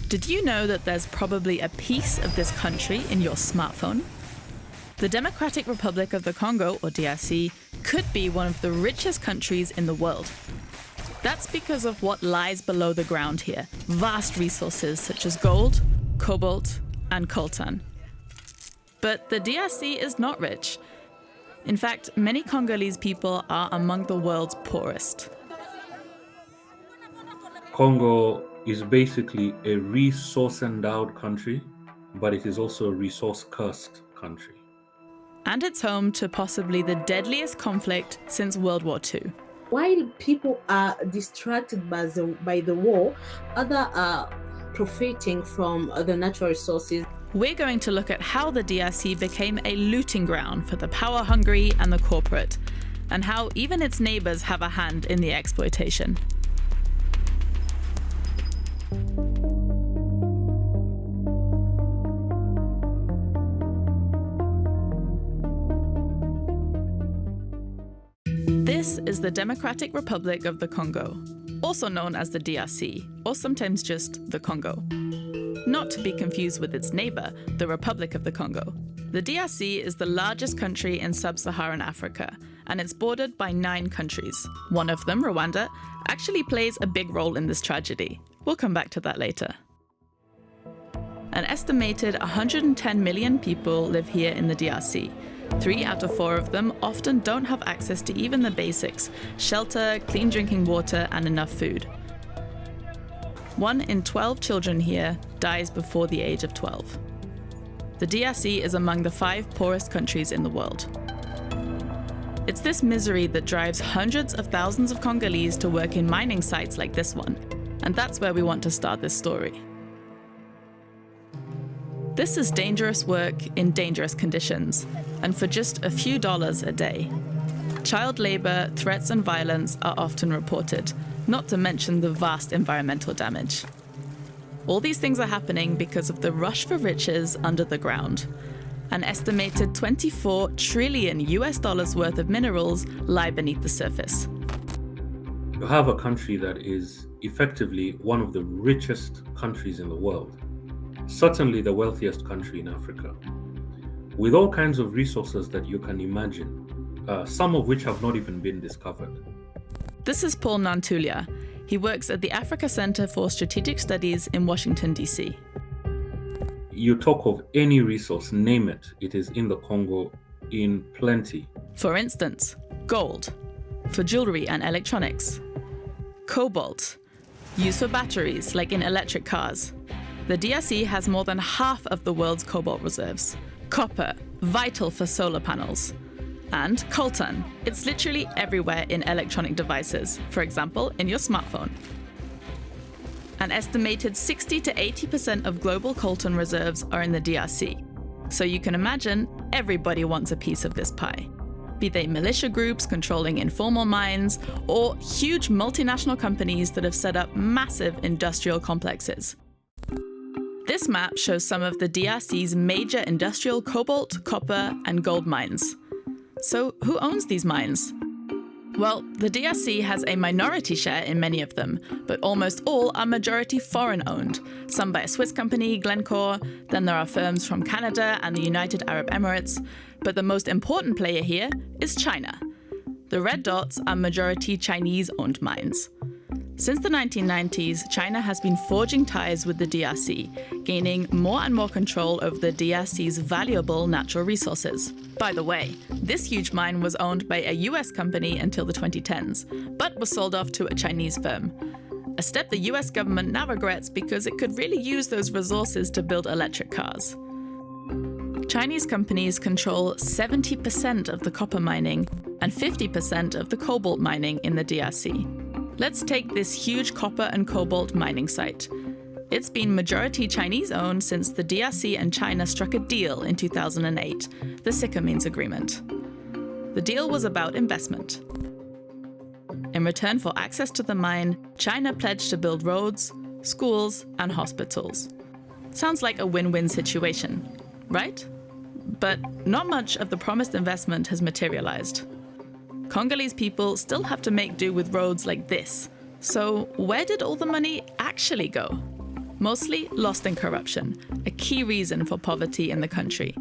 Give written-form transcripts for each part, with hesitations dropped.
Did you know that there's probably a piece of this country in your smartphone? The Democratic Republic of the Congo, or DRC, could be one of the richest countries in the world. That's because of what lies below the ground here: vast resources such as gold, cobalt, and coltan. But the DRC is not rich. In fact, many Congolese people are among the world's poorest. Congo is basically a resource-endowed country, but it is also a resource-cursed country. And it's home to possibly the deadliest conflict since World War II. While people are distracted by the war, others are profiting from the natural resources. We're going to look at how the DRC became a looting ground for the power-hungry and the corporate, and how even its neighbors have a hand in the exploitation. This is the Democratic Republic of the Congo, also known as the DRC, or sometimes just the Congo. Not to be confused with its neighbor, the Republic of the Congo. The DRC is the largest country in sub-Saharan Africa, and it's bordered by 9 countries. One of them, Rwanda, actually plays a big role in this tragedy. We'll come back to that later. An estimated 110 million people live here in the DRC. 3 out of 4 of them often don't have access to even the basics: shelter, clean drinking water, and enough food. 1 in 12 children here dies before the age of 12. The DRC is among the 5 poorest countries in the world. It's this misery that drives hundreds of thousands of Congolese to work in mining sites like this one, and that's where we want to start this story. This is dangerous work in dangerous conditions, and for just a few dollars a day. Child labor, threats, and violence are often reported, not to mention the vast environmental damage. All these things are happening because of the rush for riches under the ground. An estimated $24 trillion worth of minerals lie beneath the surface. You have a country that is effectively one of the richest countries in the world, certainly the wealthiest country in Africa, with all kinds of resources that you can imagine, some of which have not even been discovered. This is Paul Nantulia. He works at the Africa Center for Strategic Studies in Washington, D.C. You talk of any resource, name it, it is in the Congo in plenty. For instance, gold, for jewelry and electronics. Cobalt, used for batteries like in electric cars. The DRC has more than half of the world's cobalt reserves. Copper, vital for solar panels. And coltan, it's literally everywhere in electronic devices, for example, in your smartphone. An estimated 60 to 80% of global coltan reserves are in the DRC. So you can imagine everybody wants a piece of this pie. Be they militia groups controlling informal mines, or huge multinational companies that have set up massive industrial complexes. This map shows some of the DRC's major industrial cobalt, copper, and gold mines. So who owns these mines? Well, the DRC has a minority share in many of them, but almost all are majority foreign-owned, some by a Swiss company, Glencore, then there are firms from Canada and the United Arab Emirates, but the most important player here is China. The red dots are majority Chinese-owned mines. Since the 1990s, China has been forging ties with the DRC, gaining more and more control over the DRC's valuable natural resources. By the way, this huge mine was owned by a US company until the 2010s, but was sold off to a Chinese firm. A step the US government now regrets because it could really use those resources to build electric cars. Chinese companies control 70% of the copper mining and 50% of the cobalt mining in the DRC. Let's take this huge copper and cobalt mining site. It's been majority Chinese-owned since the DRC and China struck a deal in 2008, the Sycamines Agreement. The deal was about investment. In return for access to the mine, China pledged to build roads, schools, and hospitals. Sounds like a win-win situation, right? But not much of the promised investment has materialized. Congolese people still have to make do with roads like this. So where did all the money actually go? mostly lost in corruption, a key reason for poverty in the country.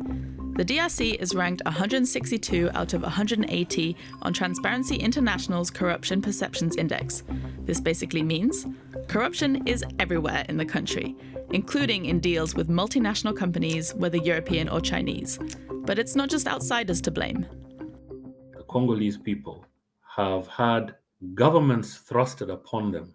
The DRC is ranked 162 out of 180 on Transparency International's Corruption Perceptions Index. This basically means corruption is everywhere in the country, including in deals with multinational companies, whether European or Chinese. But it's not just outsiders to blame. The Congolese people have had governments thrusted upon them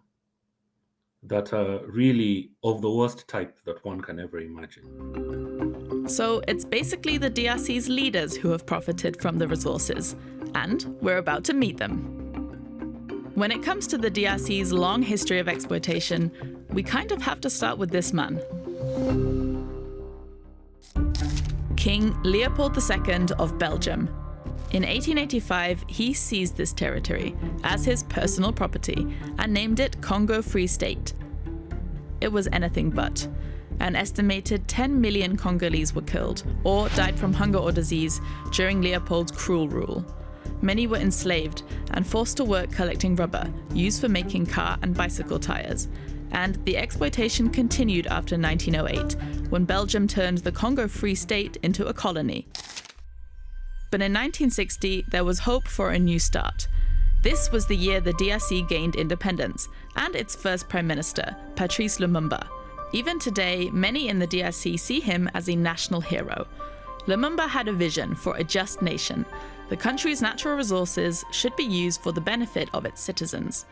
that are really of the worst type that one can ever imagine. So it's basically the DRC's leaders who have profited from the resources, and we're about to meet them. When it comes to the DRC's long history of exploitation, we kind of have to start with this man. King Leopold II of Belgium. In 1885, he seized this territory as his personal property and named it Congo Free State. It was anything but. An estimated 10 million Congolese were killed or died from hunger or disease during Leopold's cruel rule. Many were enslaved and forced to work collecting rubber, used for making car and bicycle tires. And the exploitation continued after 1908, when Belgium turned the Congo Free State into a colony. But in 1960, there was hope for a new start. This was the year the DRC gained independence, and its first Prime Minister, Patrice Lumumba. Even today, many in the DRC see him as a national hero. Lumumba had a vision for a just nation. The country's natural resources should be used for the benefit of its citizens.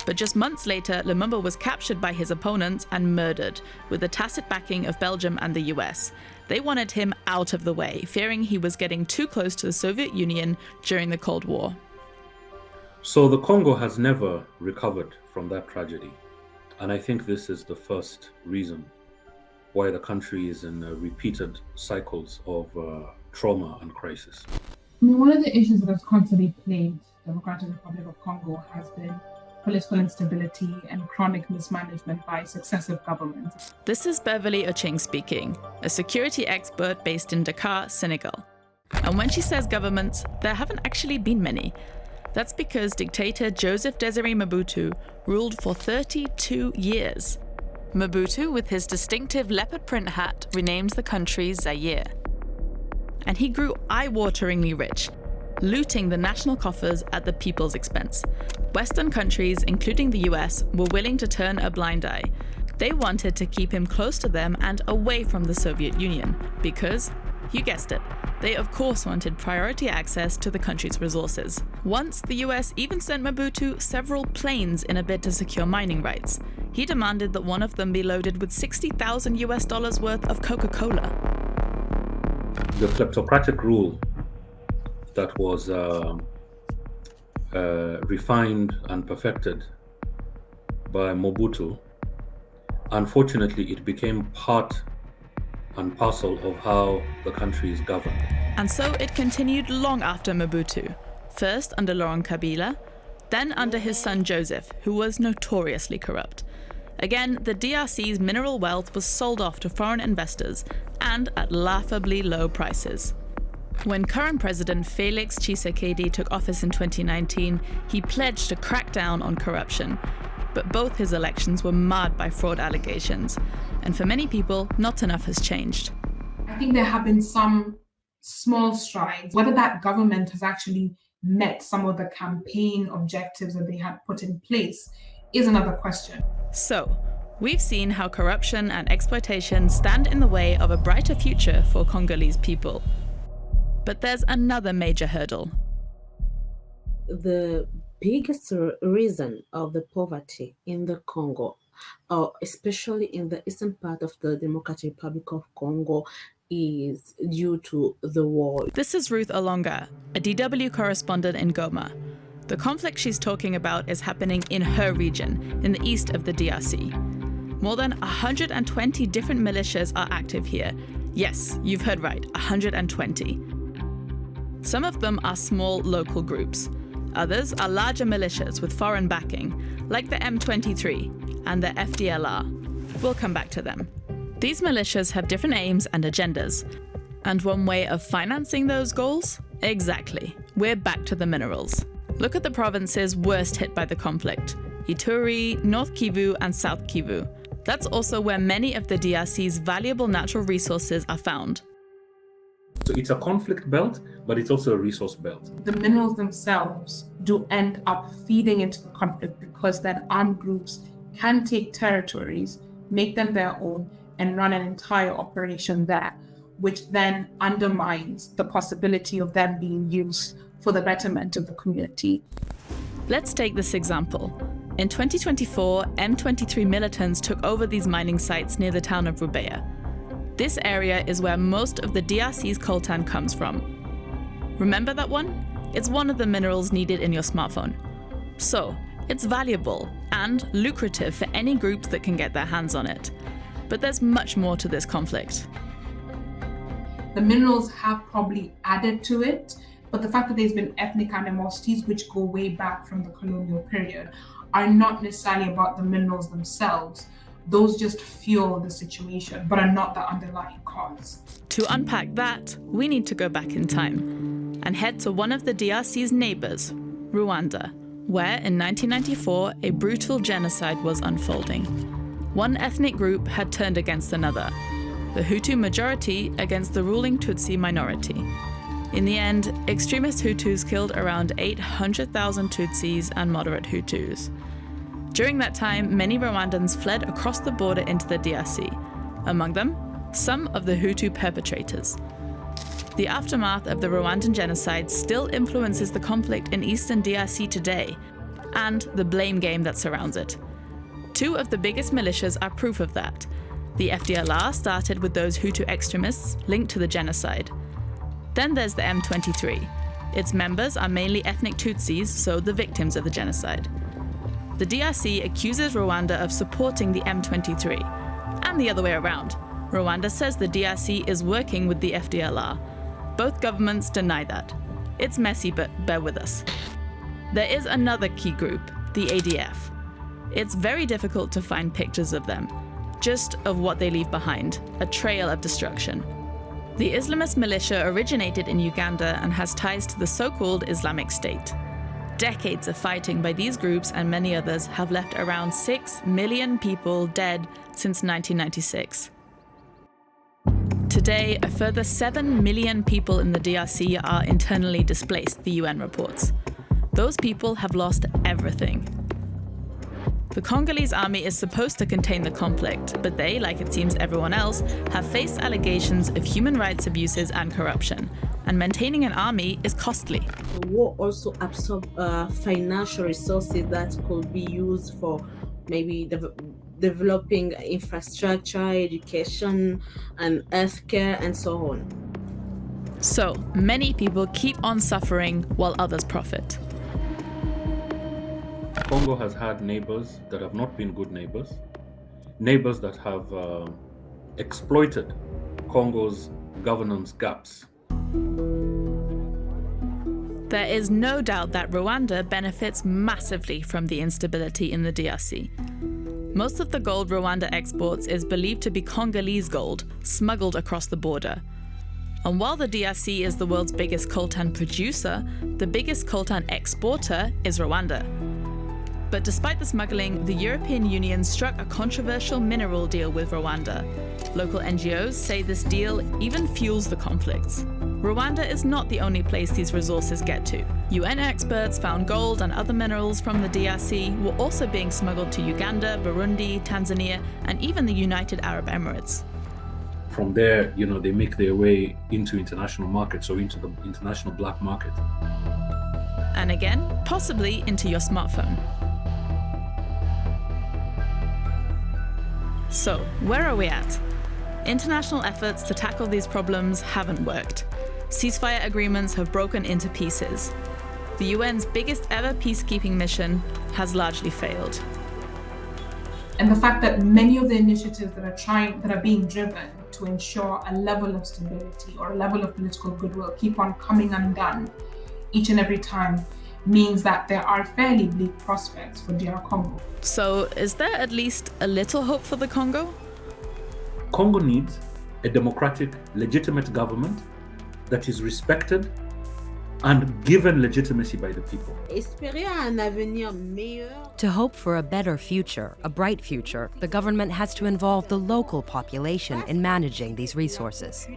But just months later, Lumumba was captured by his opponents and murdered, with the tacit backing of Belgium and the US. They wanted him out of the way, fearing he was getting too close to the Soviet Union during the Cold War. So the Congo has never recovered from that tragedy. And I think this is the first reason why the country is in repeated cycles of trauma and crisis. I mean, one of the issues that has constantly plagued the Democratic Republic of Congo has been political instability and chronic mismanagement by successive governments. This is Beverly Oching speaking, a security expert based in Dakar, Senegal. And when she says governments, there haven't actually been many. That's because dictator Joseph Désiré Mobutu ruled for 32 years. Mobutu, with his distinctive leopard print hat, renamed the country Zaire. And he grew eye-wateringly rich, looting the national coffers at the people's expense. Western countries, including the US, were willing to turn a blind eye. They wanted to keep him close to them and away from the Soviet Union, because, you guessed it, they of course wanted priority access to the country's resources. Once, the US even sent Mobutu several planes in a bid to secure mining rights. He demanded that one of them be loaded with $60,000 worth of Coca-Cola. The kleptocratic rule that was refined and perfected by Mobutu, unfortunately, it became part and parcel of how the country is governed. And so it continued long after Mobutu, first under Laurent Kabila, then under his son Joseph, who was notoriously corrupt. Again, the DRC's mineral wealth was sold off to foreign investors, and at laughably low prices. When current President Félix Tshisekedi took office in 2019, he pledged to crack down on corruption. But both his elections were marred by fraud allegations. And for many people, not enough has changed. I think there have been some small strides. Whether that government has actually met some of the campaign objectives that they had put in place is another question. So, we've seen how corruption and exploitation stand in the way of a brighter future for Congolese people. But there's another major hurdle. The biggest reason of the poverty in the Congo, especially in the eastern part of the Democratic Republic of Congo, is due to the war. This is Ruth Olonga, a DW correspondent in Goma. The conflict she's talking about is happening in her region, in the east of the DRC. More than 120 different militias are active here. Yes, you've heard right, 120. Some of them are small local groups. Others are larger militias with foreign backing, like the M23 and the FDLR. We'll come back to them. These militias have different aims and agendas. And one way of financing those goals? Exactly. We're back to the minerals. Look at the provinces worst hit by the conflict: Ituri, North Kivu, and South Kivu. That's also where many of the DRC's valuable natural resources are found. So it's a conflict belt, but it's also a resource belt. The minerals themselves do end up feeding into the conflict because then armed groups can take territories, make them their own, and run an entire operation there, which then undermines the possibility of them being used for the betterment of the community. Let's take this example. In 2024, M23 militants took over these mining sites near the town of Rubeya. This area is where most of the DRC's coltan comes from. Remember that one? It's one of the minerals needed in your smartphone. So, it's valuable and lucrative for any groups that can get their hands on it. But there's much more to this conflict. The minerals have probably added to it, but the fact that there's been ethnic animosities which go way back from the colonial period are not necessarily about the minerals themselves. Those just fuel the situation, but are not the underlying cause. To unpack that, we need to go back in time and head to one of the DRC's neighbors, Rwanda, where in 1994 a brutal genocide was unfolding. One ethnic group had turned against another, the Hutu majority against the ruling Tutsi minority. In the end, extremist Hutus killed around 800,000 Tutsis and moderate Hutus. During that time, many Rwandans fled across the border into the DRC. Among them, some of the Hutu perpetrators. The aftermath of the Rwandan genocide still influences the conflict in eastern DRC today, and the blame game that surrounds it. Two of the biggest militias are proof of that. The FDLR started with those Hutu extremists linked to the genocide. Then there's the M23. Its members are mainly ethnic Tutsis, so the victims of the genocide. The DRC accuses Rwanda of supporting the M23, and the other way around. Rwanda says the DRC is working with the FDLR. Both governments deny that. It's messy, but bear with us. There is another key group, the ADF. It's very difficult to find pictures of them, just of what they leave behind, a trail of destruction. The Islamist militia originated in Uganda and has ties to the so-called Islamic State. Decades of fighting by these groups and many others have left around 6 million people dead since 1996. Today, a further 7 million people in the DRC are internally displaced, the UN reports. Those people have lost everything. The Congolese army is supposed to contain the conflict, but they, like it seems everyone else, have faced allegations of human rights abuses and corruption, and maintaining an army is costly. The war also absorbs financial resources that could be used for maybe developing infrastructure, education, and healthcare, and so on. So, many people keep on suffering while others profit. Congo has had neighbors that have not been good neighbors, neighbors that have exploited Congo's governance gaps. There is no doubt that Rwanda benefits massively from the instability in the DRC. Most of the gold Rwanda exports is believed to be Congolese gold, smuggled across the border. And while the DRC is the world's biggest coltan producer, the biggest coltan exporter is Rwanda. But despite the smuggling, the European Union struck a controversial mineral deal with Rwanda. Local NGOs say this deal even fuels the conflicts. Rwanda is not the only place these resources get to. UN experts found gold and other minerals from the DRC were also being smuggled to Uganda, Burundi, Tanzania, and even the United Arab Emirates. From there, they make their way into international markets or into the international black market. And again, possibly into your smartphone. So, where are we at? International efforts to tackle these problems haven't worked. Ceasefire agreements have broken into pieces. The UN's biggest ever peacekeeping mission has largely failed. And the fact that many of the initiatives that are being driven to ensure a level of stability or a level of political goodwill keep on coming undone each and every time means that there are fairly bleak prospects for DR Congo. So, is there at least a little hope for the Congo? Congo needs a democratic, legitimate government that is respected and given legitimacy by the people. Espérer un avenir meilleur. To hope for a better future, a bright future, the government has to involve the local population in managing these resources.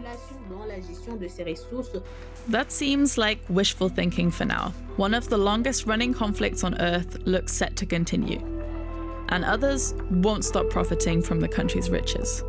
That seems like wishful thinking for now. One of the longest running conflicts on Earth looks set to continue, and others won't stop profiting from the country's riches.